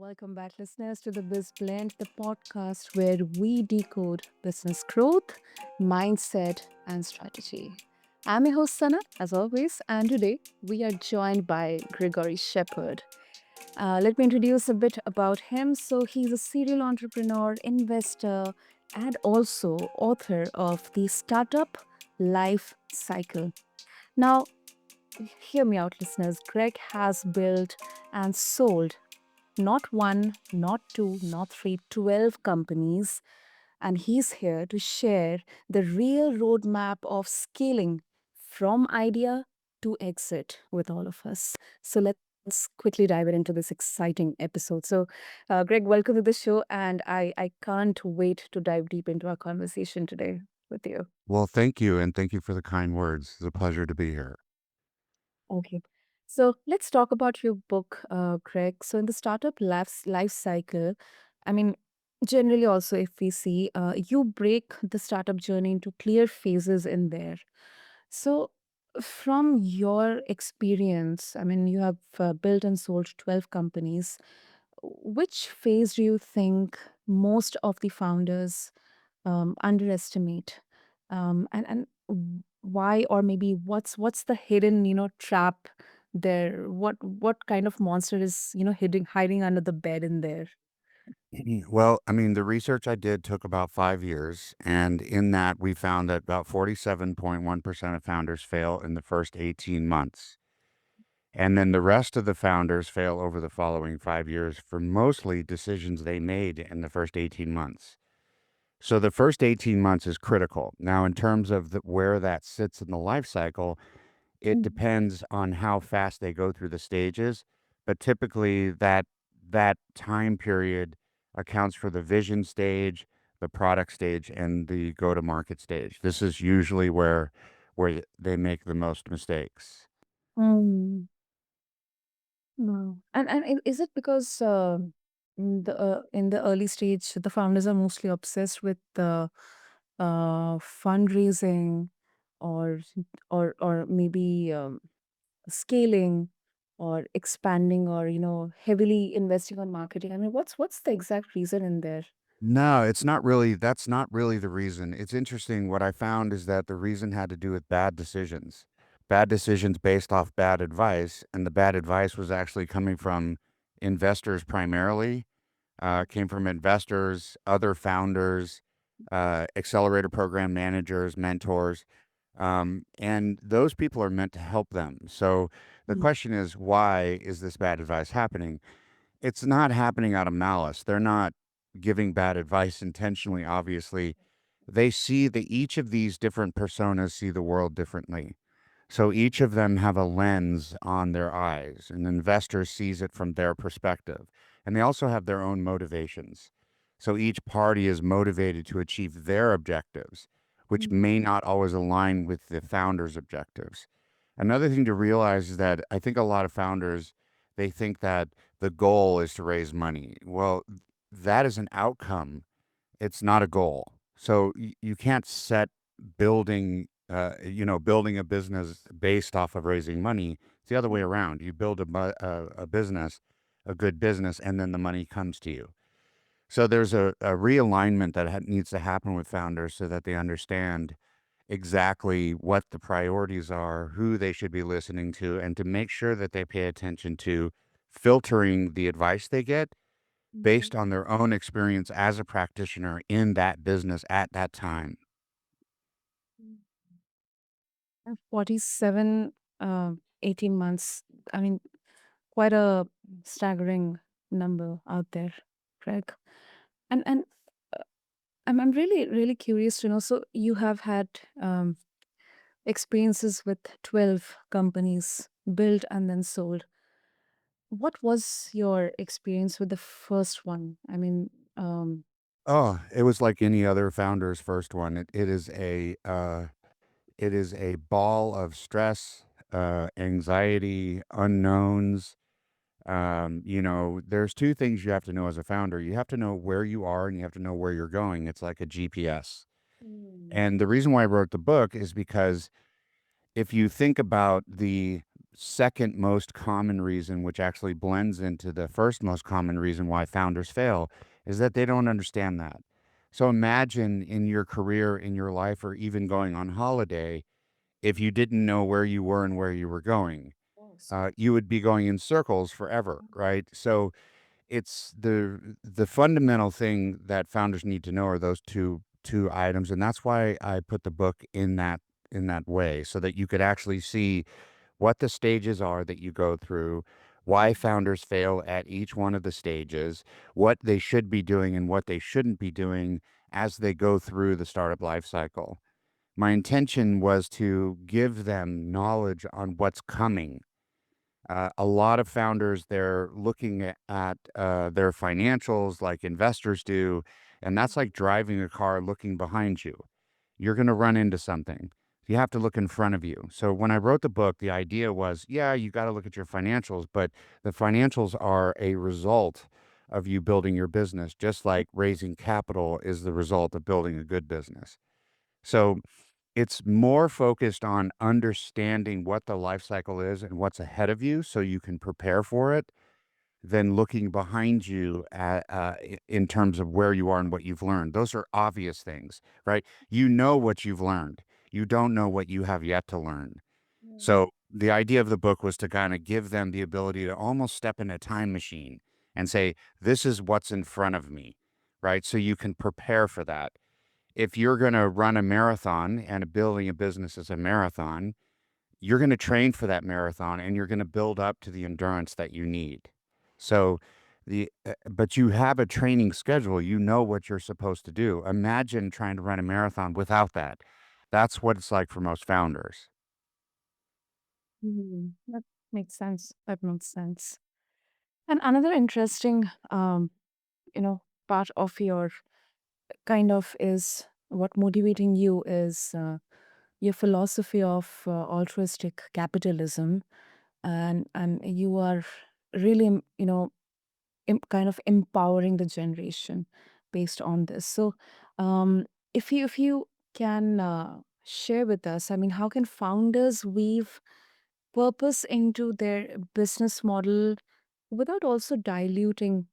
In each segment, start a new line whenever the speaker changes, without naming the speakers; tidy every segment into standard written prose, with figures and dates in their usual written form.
Welcome back, listeners, to the BizBlend, the podcast where we decode business growth, mindset, and strategy. I'm your host, Sana, as always, and today we are joined by Gregory Shepard. Let me introduce a bit about him. So, he's a serial entrepreneur, investor, and also author of the Startup Life Cycle. Now, hear me out, listeners. Greg has built and sold not one, not two, not three, 12 companies. And he's here to share the real roadmap of scaling from idea to exit with all of us. So let's quickly dive into this exciting episode. So, Greg, welcome to the show. And I can't wait to dive deep into our conversation today with you.
Well, thank you, and thank you for the kind words. It's a pleasure to be here.
Okay. So let's talk about your book, Greg. So in the life cycle, I mean, generally also if we see, you break the startup journey into clear phases in there. So from your experience, I mean, you have built and sold 12 companies. Which phase do you think most of the founders underestimate, and why, or maybe what's the hidden trap there? What kind of monster is hiding under the bed in there?
Well, I mean, the research I did took about 5 years, and in that, we found that about 47.1% of founders fail in the first 18 months. And then the rest of the founders fail over the following 5 years for mostly decisions they made in the first 18 months. So the first 18 months is critical. Now, in terms of where that sits in the life cycle, it
Mm.
depends on how fast they go through the stages, but typically that time period accounts for the vision stage, the product stage, and the go-to-market stage. This is usually where they make the most mistakes.
Mm. No. And is it because in the early stage the founders are mostly obsessed with the fundraising, or or maybe scaling, or expanding, or heavily investing on marketing? I mean, what's the exact reason in there?
No, it's not really that's not really the reason. It's interesting, what I found is that the reason had to do with bad decisions. Bad decisions based off bad advice, and the bad advice was actually coming from investors primarily. Came from investors, other founders, accelerator program managers, mentors, and those people are meant to help them. So the
Mm.
question is, why is this bad advice happening? It's not happening out of malice. They're not giving bad advice intentionally, obviously. They see that each of these different personas see the world differently. So each of them have a lens on their eyes. An investor sees it from their perspective. And they also have their own motivations. So each party is motivated to achieve their objectives, which
Mm.
may not always align with the founder's objectives. Another thing to realize is that I think a lot of founders, they think that the goal is to raise money. Well, that is an outcome, it's not a goal. So you can't set building a business based off of raising money. It's the other way around. You build a business, a good business, and then the money comes to you. So there's a realignment that needs to happen with founders so that they understand exactly what the priorities are, who they should be listening to, and to make sure that they pay attention to filtering the advice they get
Mhm.
based on their own experience as a practitioner in that business at that time.
And 47, 18 months. I mean, quite a staggering number out there, Craig. And I'm really curious to know. So you have had experiences with 12 companies built and then sold. What was your experience with the first one? I mean,
Oh, it was like any other founder's first one. It is a ball of stress, anxiety, unknowns. There's two things you have to know as a founder. You have to know where you are and you have to know where you're going. It's like a GPS.
Mm.
And the reason why I wrote the book is because if you think about the second most common reason, which actually blends into the first most common reason why founders fail, is that they don't understand that. So imagine in your career, in your life, or even going on holiday, if you didn't know where you were and where you were going,
Yes.
you would be going in circles forever, right? So it's the fundamental thing that founders need to know are those two items, and that's why I put the book in that way, so that you could actually see what the stages are that you go through, why founders fail at each one of the stages, what they should be doing and what they shouldn't be doing as they go through the startup life cycle. My intention was to give them knowledge on what's coming. A lot of founders, they're looking at their financials like investors do, and that's like driving a car looking behind you. You're going to run into something. You have to look in front of you. So when I wrote the book, the idea was, yeah, you got to look at your financials, but the financials are a result of you building your business, just like raising capital is the result of building a good business. So it's more focused on understanding what the life cycle is and what's ahead of you so you can prepare for it than looking behind you in terms of where you are and what you've learned. Those are obvious things, right? You know what you've learned. You don't know what you have yet to learn.
Mm.
So the idea of the book was to kind of give them the ability to almost step in a time machine and say, this is what's in front of me, right? So you can prepare for that. If you're going to run a marathon and building a business is a marathon, you're going to train for that marathon and you're going to build up to the endurance that you need. So but you have a training schedule, you know what you're supposed to do. Imagine trying to run a marathon without that. That's what it's like for most founders.
That makes sense. That makes sense. And another interesting, part of your kind of is what motivating you is your philosophy of altruistic capitalism, and you are really, kind of empowering the generation based on this. So, if you can share with us, I mean, how can founders weave purpose into their business model without also diluting,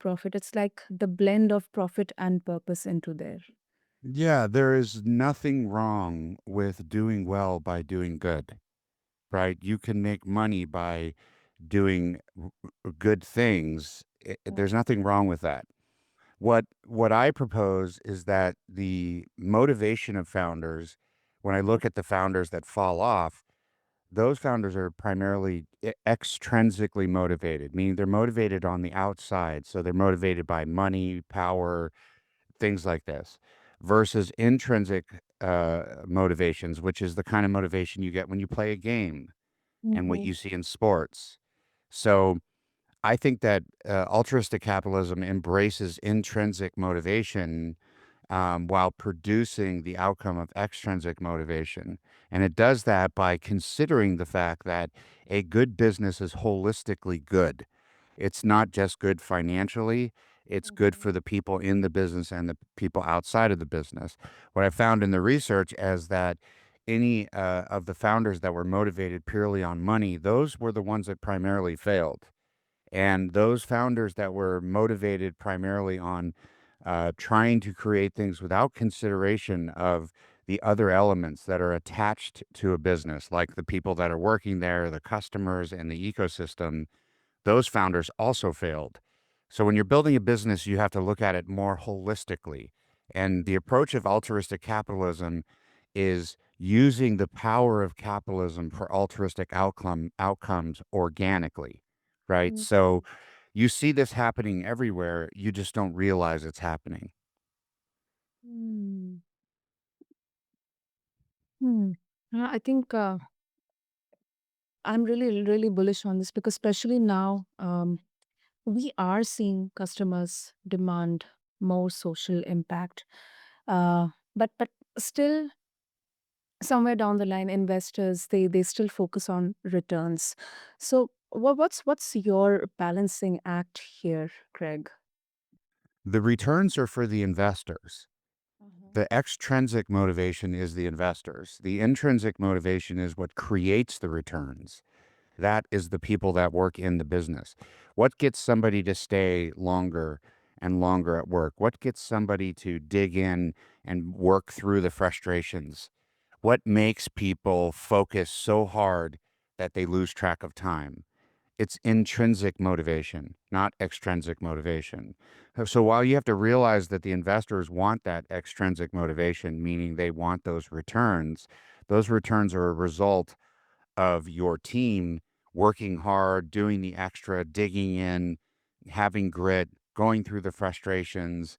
profit? It's like the blend of profit and purpose into there.
Yeah, there is nothing wrong with doing well by doing good, right? You can make money by doing good things. There's nothing wrong with that. What I propose is that the motivation of founders, when I look at the founders that fall off, those founders are primarily extrinsically motivated, meaning they're motivated on the outside. So they're motivated by money, power, things like this, versus intrinsic motivations, which is the kind of motivation you get when you play a game and what
Mm-hmm.
you see in sports. So I think that altruistic capitalism embraces intrinsic motivation while producing the outcome of extrinsic motivation. And it does that by considering the fact that a good business is holistically good. It's not just good financially, it's good for the people in the business and the people outside of the business. What I found in the research is that any of the founders that were motivated purely on money, those were the ones that primarily failed. And those founders that were motivated primarily on trying to create things without consideration of the other elements that are attached to a business, like the people that are working there, the customers, and the ecosystem, those founders also failed. So when you're building a business, you have to look at it more holistically. And the approach of altruistic capitalism is using the power of capitalism for altruistic outcomes organically, right? So you see this happening everywhere. You just don't realize it's happening.
Mm-hmm. Hmm. I think I'm really, really bullish on this because, especially now, we are seeing customers demand more social impact. But still, somewhere down the line, investors they still focus on returns. So, what's your balancing act here, Craig?
The returns are for the investors.
Uh-huh.
The extrinsic motivation is the investors. The intrinsic motivation is what creates the returns. That is the people that work in the business. What gets somebody to stay longer and longer at work? What gets somebody to dig in and work through the frustrations? What makes people focus so hard that they lose track of time? It's intrinsic motivation, not extrinsic motivation. So while you have to realize that the investors want that extrinsic motivation, meaning they want those returns are a result of your team working hard, doing the extra, digging in, having grit, going through the frustrations,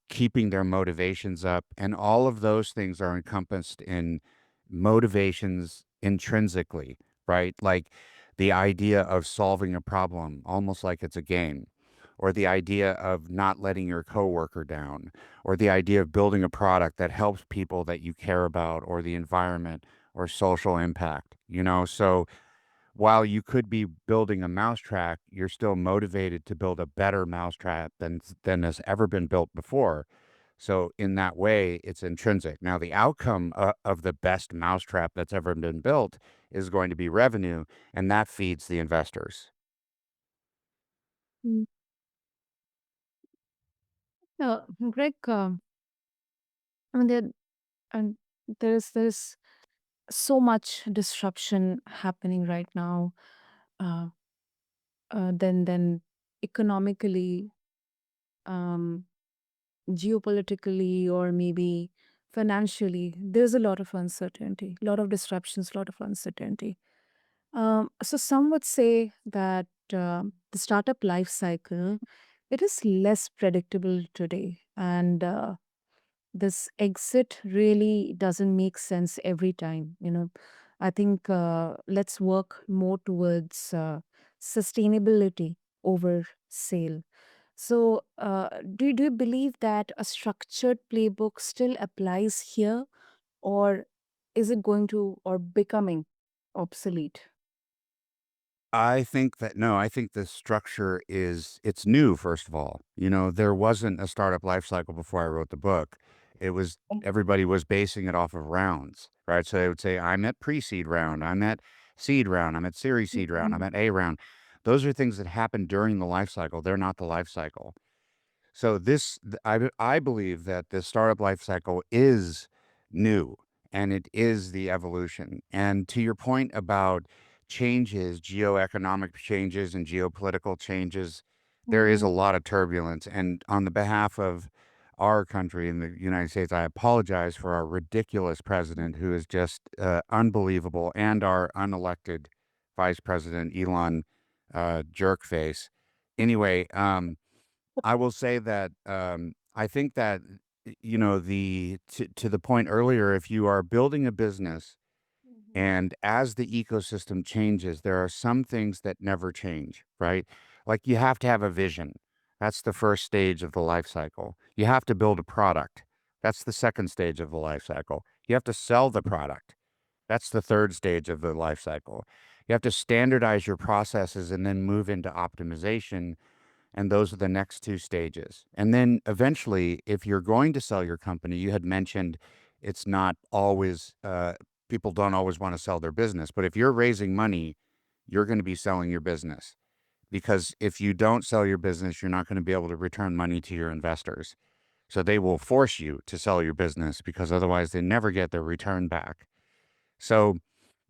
keeping their motivations up. And all of those things are encompassed in motivations intrinsically, right? Like the idea of solving a problem, almost like it's a game, or the idea of not letting your coworker down, or the idea of building a product that helps people that you care about, or the environment, or social impact, So while you could be building a mousetrap, you're still motivated to build a better mousetrap than has ever been built before. So in that way, it's intrinsic. Now, the outcome of the best mousetrap that's ever been built is going to be revenue, and that feeds the investors.
Mm. Greg, I mean, and there's so much disruption happening right now. Uh, then economically, um, geopolitically, or maybe financially, there's a lot of uncertainty, a lot of disruptions, a lot of uncertainty. So some would say that the startup life cycle, it is less predictable today, and this exit really doesn't make sense every time. I think let's work more towards sustainability over sale. So, do you believe that a structured playbook still applies here, or is it going to or becoming obsolete?
I think that no, I think the structure it's new, first of all. There wasn't a startup life cycle before I wrote the book. It was everybody was basing it off of rounds, right? So they would say, I'm at pre-seed round, I'm at seed round, I'm at series seed round, I'm
Mhm.
at A round. Those are things that happen during the life cycle. They're not the life cycle. So I believe that the startup life cycle is new and it is the evolution. And to your point about changes, geoeconomic changes and geopolitical changes, there is a
Mhm.
lot of turbulence. And on the behalf of our country in the United States, I apologize for our ridiculous president who is just unbelievable, and our unelected vice president, Elon Jerkface. Anyway, I will say that, I think that, to the point earlier, if you are building a business
Mhm.
and as the ecosystem changes, there are some things that never change, right? Like you have to have a vision. That's the first stage of the life cycle. You have to build a product. That's the second stage of the life cycle. You have to sell the product. That's the third stage of the life cycle. You have to standardize your processes and then move into optimization, and those are the next two stages. And then eventually, if you're going to sell your company, you had mentioned it's not always, people don't always want to sell their business. But if you're raising money, you're going to be selling your business. Because if you don't sell your business, you're not going to be able to return money to your investors. So they will force you to sell your business because otherwise they never get their return back. So,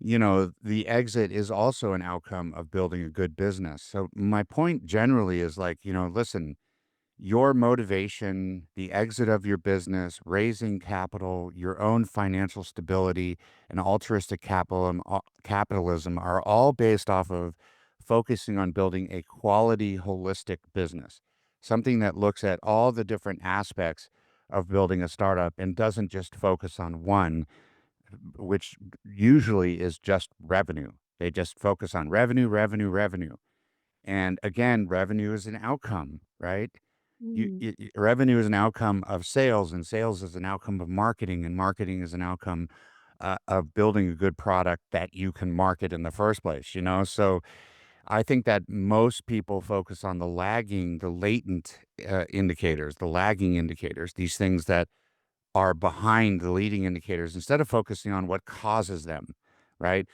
the exit is also an outcome of building a good business. So my point generally is like, listen, your motivation, the exit of your business, raising capital, your own financial stability, and altruistic capitalism are all based off of focusing on building a quality, holistic business, something that looks at all the different aspects of building a startup and doesn't just focus on one, which usually is just revenue. They just focus on revenue, revenue, revenue. And again, revenue is an outcome, right?
Mm.
Revenue is an outcome of sales, and sales is an outcome of marketing, and marketing is an outcome of building a good product that you can market in the first place. So I think that most people focus on the latent indicators, the lagging indicators, these things that are behind the leading indicators instead of focusing on what causes them, right?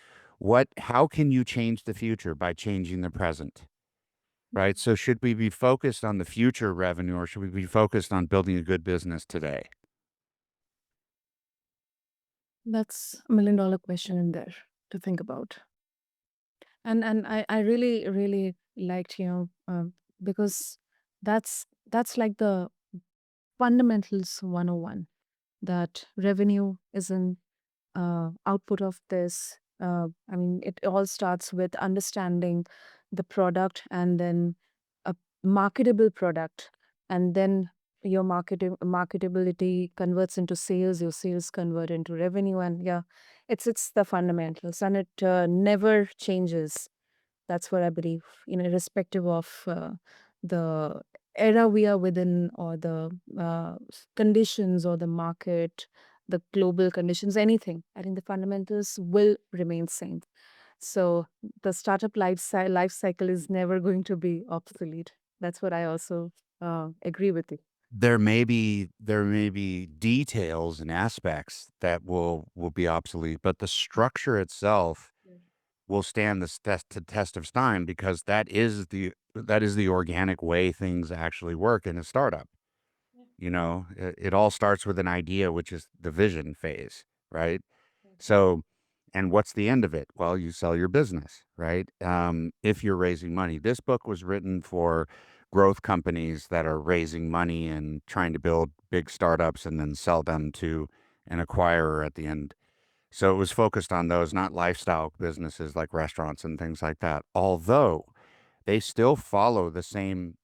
How can you change the future by changing the present? Right? So should we be focused on the future revenue or should we be focused on building a good business today?
That's a million dollar question in there to think about. And I really really liked, because that's like the fundamentals 101, that revenue is an output of this. I mean, it all starts with understanding the product, and then a marketable product, and then your marketability converts into sales, your sales convert into revenue, and yeah, it's the fundamentals, and it never changes. That's what I believe, irrespective of the era we are within, or the conditions, or the market, the global conditions, anything. I think the fundamentals will remain same. So the startup life cycle is never going to be obsolete. That's what I also agree with you.
There may be details and aspects that will be obsolete, but the structure itself will stand the test of time because that is the organic way things actually work in a startup. It all starts with an idea, which is the vision phase, right? So, and what's the end of it? Well, you sell your business, right? If you're raising money, this book was written for growth companies that are raising money and trying to build big startups and then sell them to an acquirer at the end. So it was focused on those, not lifestyle businesses like restaurants and things like that. Although they still follow the same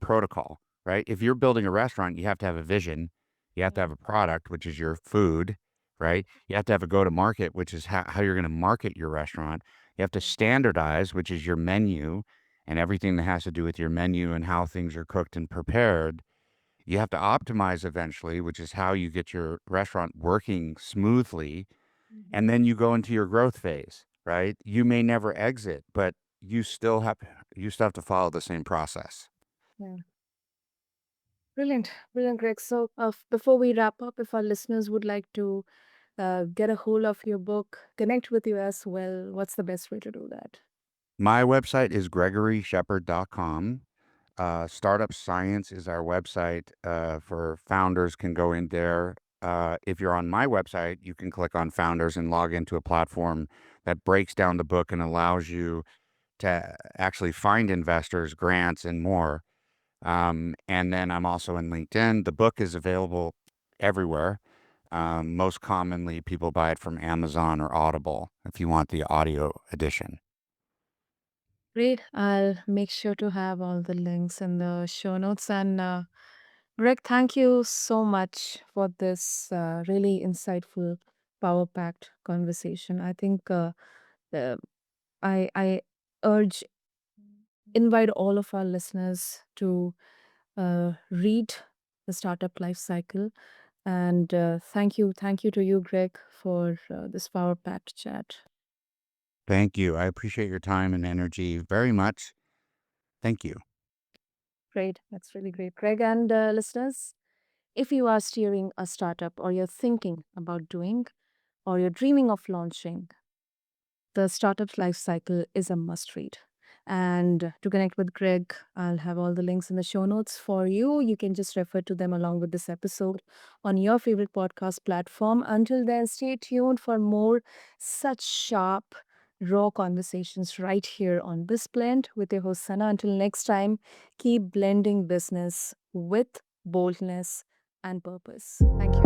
protocol, right? If you're building a restaurant, you have to have a vision, you have to have a product, which is your food, right? You have to have a go to market, which is how you're going to market your restaurant. You have to standardize, which is your menu and everything that has to do with your menu and how things are cooked and prepared. You have to optimize eventually, which is how you get your restaurant working smoothly, and then you go into your growth phase, right? You may never exit, but you still have to follow the same process.
Yeah. Brilliant, brilliant, Greg. So, before we wrap up, if our listeners would like to get a hold of your book, connect with you as well, what's the best way to do that?
My website is gregoryshepard.com. Startup Science is our website for founders can go in there. If you're on my website, you can click on founders and log into a platform that breaks down the book and allows you to actually find investors, grants, and more. And then I'm also in LinkedIn. The book is available everywhere. Most commonly, people buy it from Amazon or Audible if you want the audio edition.
Great. I'll make sure to have all the links in the show notes. And Greg, thank you so much for this really insightful, power packed conversation. I think the, I urge, invite all of our listeners to read the Startup Life Cycle. And thank you to you, Greg, for this power packed chat.
Thank you. I appreciate your time and energy very much. Thank you.
Great. That's really great. Greg and listeners, if you are steering a startup, or you're thinking about doing, or you're dreaming of launching, the Startup Life Cycle is a must read. And to connect with Greg, I'll have all the links in the show notes for you. You can just refer to them along with this episode on your favorite podcast platform. Until then, stay tuned for more such sharp, raw conversations right here on BizBlend with your host Sana. Until next time, keep blending business with boldness and purpose. Thank you.